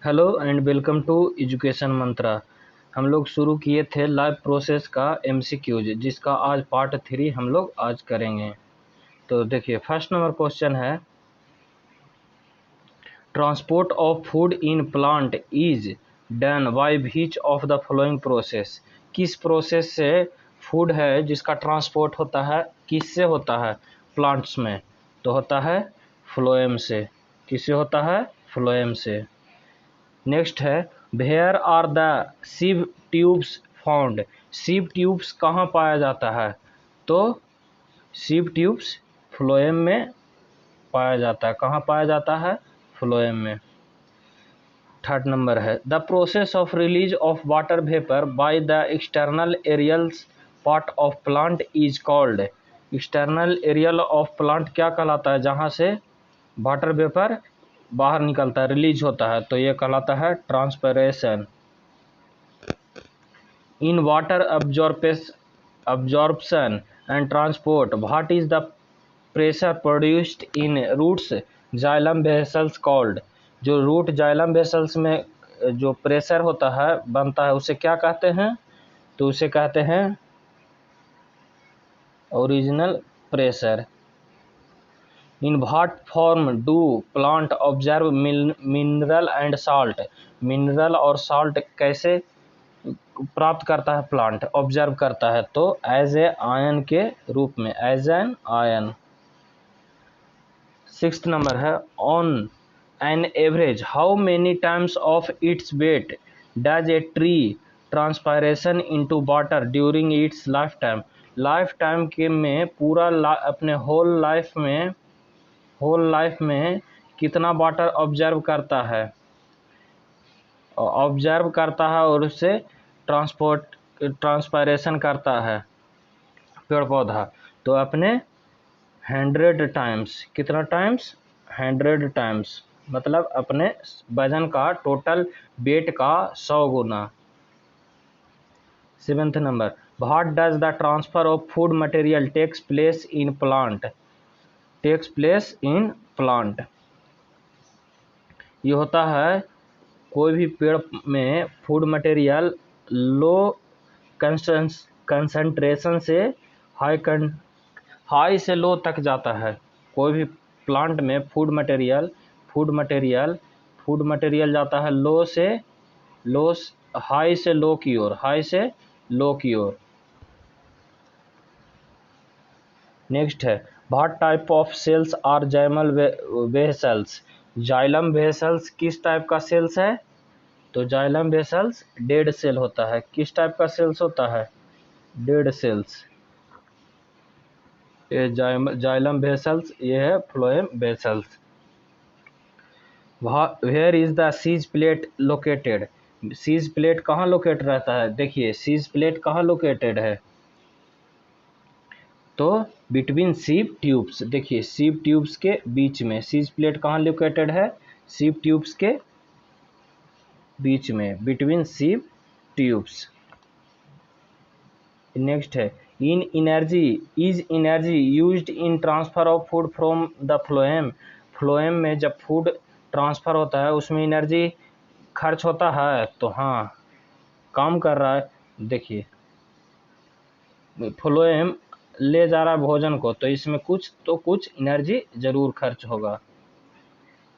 Hello and welcome to Education Mantra. हम लोग शुरू किए थे लाइव प्रोसेस का एमसीक्यूज, जिसका आज पार्ट 3 हम लोग आज करेंगे। तो देखिए, फर्स्ट नंबर क्वेश्चन है, transport of food in plant is done by which of the following process. किस प्रोसेस से फूड है जिसका ट्रांसपोर्ट होता है, किससे होता है प्लांट्स में? तो होता है फ्लोएम से। किससे होता है? फ्लोएम से। नेक्स्ट है, where are the sieve tubes found. Sieve tubes कहाँ पाया जाता है? तो सिव ट्यूब्स फ्लोएम में पाया जाता है। कहाँ पाया जाता है? फ्लोएम में। थर्ड नंबर है, the process of release of water vapour by the external aerials part of plant is called. External aerial of plant क्या कहलाता है? जहाँ से वाटर वेपर बाहर निकलता है, रिलीज होता है, तो ये कहलाता है transpiration. In water absorption and transport, what is the pressure produced in roots xylem vessels called। जो रूट जाइलम वेसल्स में जो प्रेशर होता है, बनता है, उसे क्या कहते हैं? तो उसे कहते हैं original pressure. In what form do plant observe mineral and salt. Mineral और साल्ट कैसे प्राप्त करता है प्लांट, ऑब्जर्व करता है? तो एज ए आयन के रूप में, as an ion. Sixth number है, on an average how many times of its weight does a tree transpiration into water during its lifetime. Lifetime के में पूरा अपने होल लाइफ में कितना वाटर ऑब्जर्व करता है? ऑब्जर्व करता है और उससे ट्रांसपायरेशन करता है पेड़ पौधा। तो अपने 100 टाइम्स। कितना टाइम्स? 100 टाइम्स, मतलब अपने वजन का, टोटल वेट का 100 गुना। Seventh number, what does the transfer of food material takes place in plant. Takes place in plant, ये होता है कोई भी पेड़ में फूड मटेरियल लो कंसंट्रेशन से हाई से लो तक जाता है। कोई भी प्लांट में फूड मटेरियल जाता है हाई से लो की ओर, हाई से लो की ओर। नेक्स्ट है, what type of cells are जाइमल वेसल्स। जाइलम वेसल्स किस टाइप का सेल्स है? तो जाइलम वेसल्स डेड सेल होता है। किस टाइप का सेल्स होता है? Dead cells. ये जाइलम वेसल्स, ये है phloem vessels. Where is the sieve plate located. Sieve plate कहाँ लोकेट रहता है? देखिए, सीज प्लेट कहाँ लोकेटेड है? तो बिटवीन सीव ट्यूब्स। देखिए, सीव ट्यूब्स के बीच में सीज प्लेट कहाँ लोकेटेड है? सीव ट्यूब्स के बीच में, बिटवीन सीव ट्यूब्स। नेक्स्ट है, इन energy is energy used in transfer of food from the phloem. Phloem में जब फूड ट्रांसफर होता है, उसमें एनर्जी खर्च होता है? तो हाँ, काम कर रहा है। देखिए, फ्लोएम ले जा रहा है भोजन को, तो इसमें कुछ एनर्जी जरूर खर्च होगा।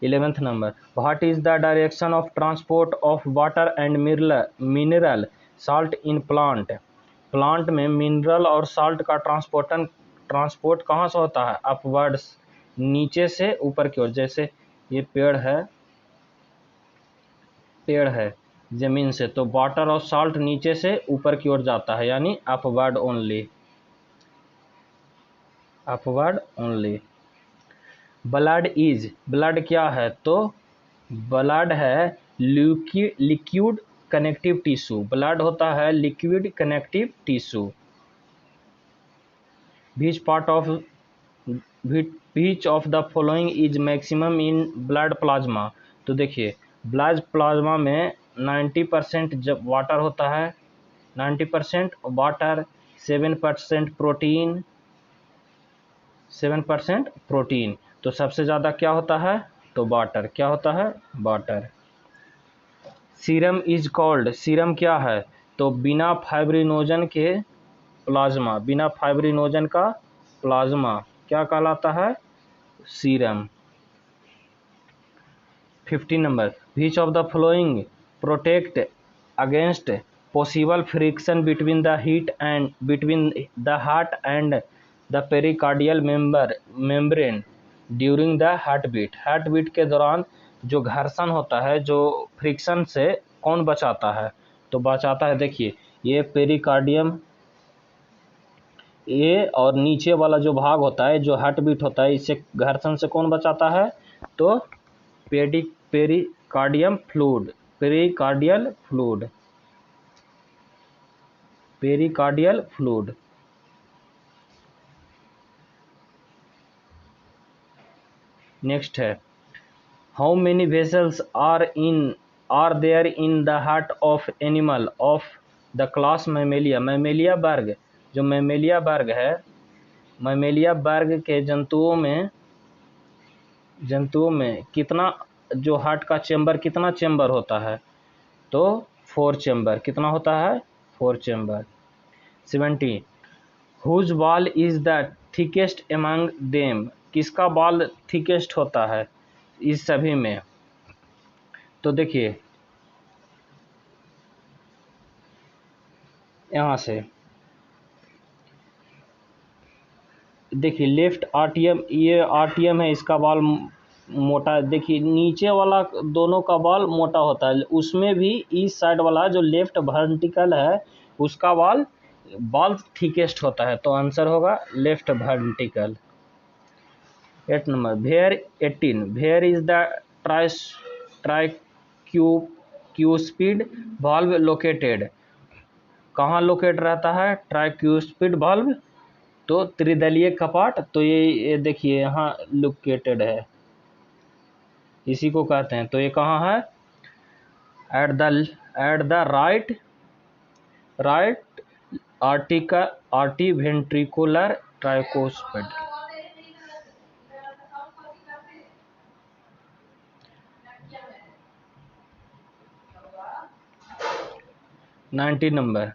11th number, what is the direction of transport of water and mineral salt in plant. Plant में मिनरल और साल्ट का ट्रांसपोर्ट कहाँ से होता है? अपवर्ड्स, नीचे से ऊपर की ओर। जैसे ये पेड़ है जमीन से, तो वाटर और साल्ट नीचे से ऊपर की ओर जाता है, यानी upward only, upward only. Blood क्या है? तो ब्लड है लिक्विड कनेक्टिव टिश्यू। ब्लड होता है liquid connective tissue. Which of the following is maximum in blood plasma. तो देखिए, ब्लड प्लाज्मा में 90% जब वाटर होता है, 90% वाटर, 7% प्रोटीन। तो सबसे ज़्यादा क्या होता है? तो वाटर। क्या होता है? Water. Serum is called, serum क्या है? तो बिना फाइब्रिनोजन के प्लाज्मा, बिना फाइब्रिनोजन का प्लाज्मा क्या कहलाता है? Serum. 15 number, which of the following protect against possible friction between the heat and between the heart and the pericardial membrane during the heart beat. Heart beat के दौरान जो घर्षण होता है, जो फ्रिक्शन से कौन बचाता है? तो बचाता है, देखिए ये पेरिकार्डियम, ये और नीचे वाला जो भाग होता है, जो हार्ट बीट होता है, इससे घर्षण से कौन बचाता है? तो pericardium fluid, pericardial fluid, pericardial fluid. Next है, how many vessels are there in the heart of animal of the class Mammalia. Mammalia वर्ग, जो मैमेलिया वर्ग है, मैमेलिया वर्ग के जंतुओं में कितना, जो हार्ट का चेंबर, कितना चेंबर होता है? तो 4 चेंबर। कितना होता है? 4 चेंबर। 17, हुज बाल is the thickest among them. किसका बाल थिकेस्ट होता है इस सभी में? तो देखिए यहाँ से देखिए, लेफ्ट आर्टियम, ये आर्टियम है, इसका बाल मोटा। देखिए नीचे वाला दोनों का बाल मोटा होता है, उसमें भी इस साइड वाला जो लेफ्ट वर्टिकल है उसका बाल थिकेस्ट होता है। तो आंसर होगा left vertical. 8 number, where 18, where is the tricuspid valve located. कहाँ लोकेट रहता है ट्राइक्यूस्पिड valve? तो त्रिदलीय कपाट, तो ये देखिए यहाँ लोकेटेड है, इसी को कहते हैं। तो ये कहाँ है? एट द राइट आर्टी ventricular tricuspid. 19 number,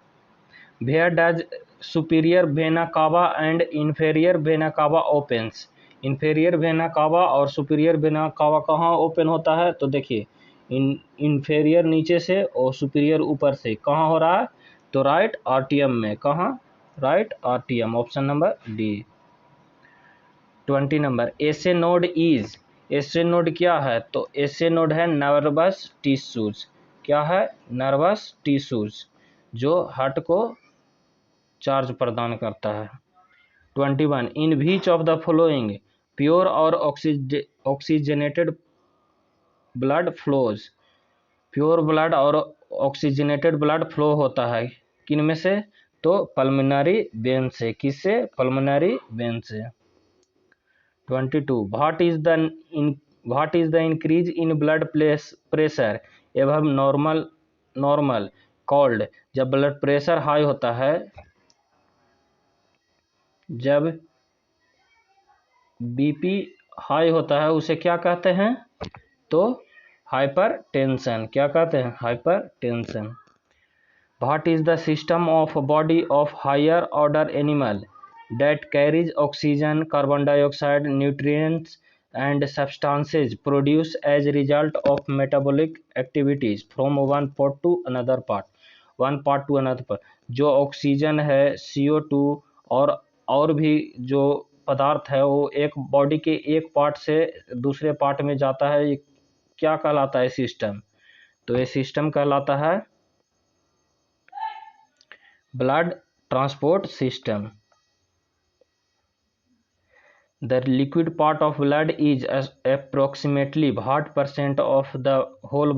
where does superior vena cava and inferior vena cava opens. Inferior vena cava और सुपीरियर वेना कावा कहाँ ओपन होता है? तो देखिए इन्फेरियर नीचे से और सुपीरियर ऊपर से। कहाँ हो रहा है? तो राइट आर्टियम में। कहाँ? राइट आर्टियम, option number D. 20 number, SA node is, SA node क्या है? तो एसे नोड है नर्वस टिश्यूज। क्या है? नर्वस टिश्यूज, जो हार्ट को चार्ज प्रदान करता है। 21, in which of the following pure और oxygenated blood flows. Pure blood और ऑक्सीजनेटेड ब्लड फ्लो होता है किन में से? तो पल्मोनरी वेन से। किससे? पल्मोनरी वेन से। 22, what is the increase in blood pressure एवं नॉर्मल कॉल्ड। जब ब्लड प्रेशर हाई होता है, जब बीपी हाई होता है, उसे क्या कहते हैं? तो हाइपर टेंशन। क्या कहते हैं? Hypertension. What is the system of body of higher order animal that carries oxygen, carbon dioxide, nutrients and substances produced as a result of metabolic activities from one part to another part, one part to another part। जो oxygen है, CO2 और भी जो पदार्थ है, वो एक body के एक पार्ट से दूसरे पार्ट में जाता है। ये क्या कहलाता है? सिस्टम। तो ये सिस्टम कहलाता है blood transport system. The liquid part of blood is approximately what percent of the whole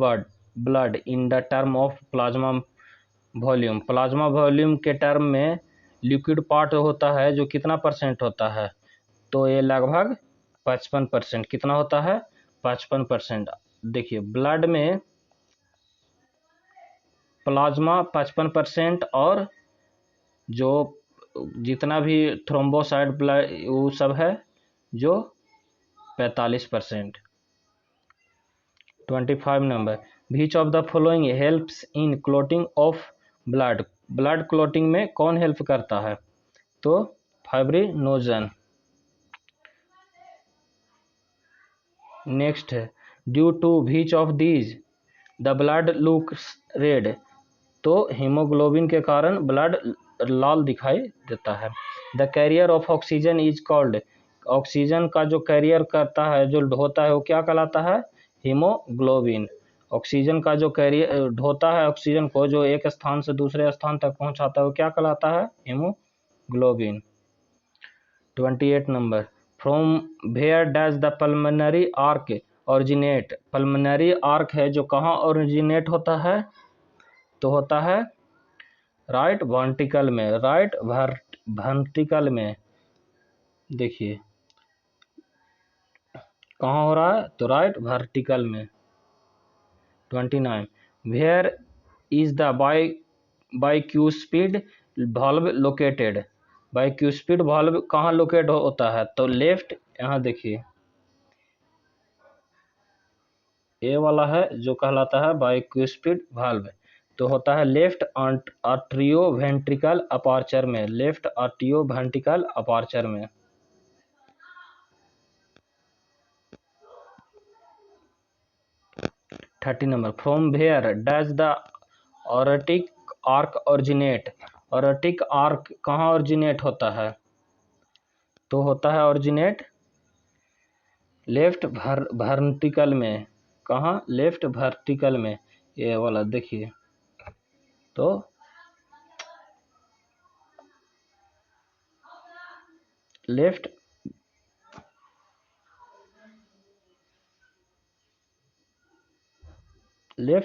blood in the term of plasma volume। Plasma volume के टर्म में लिक्विड पार्ट होता है जो कितना परसेंट होता है? तो ये लगभग 55%। कितना होता है? 55%। देखिए ब्लड में प्लाज्मा 55% और जो जितना भी थ्रोम्बोसाइट ब्लड वो सब है जो 45%। 25 number, which of the following helps in clotting of blood, blood clotting में कौन हेल्प करता है? तो फाइब्रिनोजन। नेक्स्ट है, due to which of these the blood looks red, तो हीमोग्लोबिन के कारण ब्लड लाल दिखाई देता है। The carrier of oxygen is called, oxygen का जो कैरियर करता है, जो ढोता है, वो क्या कहलाता है? हीमोग्लोबिन। ऑक्सीजन का जो कैरियर ढोता है, ऑक्सीजन को जो एक स्थान से दूसरे स्थान तक पहुंचाता है, वो क्या कहलाता है? Haemoglobin. 28 number, from where does the pulmonary arch originate, pulmonary arch है जो कहाँ ओरिजिनेट होता है? तो होता है राइट वर्टिकल में, राइट वर्टिकल में। देखिए कहाँ हो रहा है? तो राइट वर्टिकल में। 29, where is the bicuspid valve located, bicuspid valve कहाँ लोकेट होता है? तो लेफ्ट, यहाँ देखिए ए वाला है जो कहलाता है बाइक्यूस्पिड वाल्व, तो होता है लेफ्ट आर्टियो वेंट्रिकल अपार्चर में, लेफ्ट आर्टियो वेंट्रिकल अपार्चर में। 30 number, from where does the aortic arch originate, aortic arch कहाँ ओरिजिनेट होता है? तो होता है ओरिजिनेट लेफ्ट वर्टिकल में। कहाँ? लेफ्ट वर्टिकल में, ये वाला देखिए। तो लेफ्ट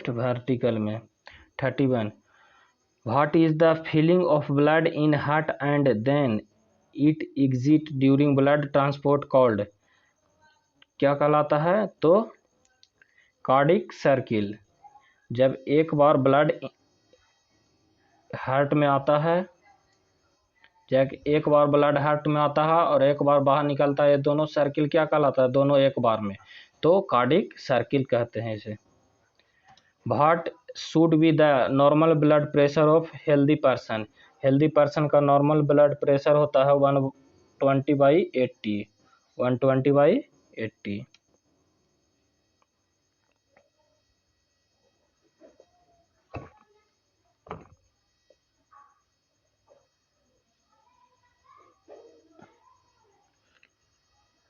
वर्टिकल में। 31, what is the filling of blood in heart and then it exit during blood transport called, क्या कहलाता है? तो कार्डिक सर्किल। जब एक बार ब्लड हार्ट में आता है, जब एक बार ब्लड हार्ट में आता है और एक बार बाहर निकलता है, ये दोनों सर्किल क्या कहलाता है? दोनों एक बार में, तो कार्डिक सर्किल कहते हैं इसे। What should be the normal blood pressure of healthy person, healthy person का नॉर्मल ब्लड प्रेशर होता है 120/80, 120/80।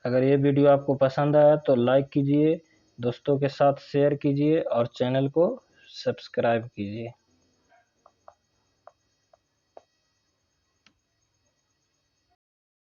अगर ये वीडियो आपको पसंद आया तो लाइक कीजिए, दोस्तों के साथ शेयर कीजिए और चैनल को सब्सक्राइब कीजिए।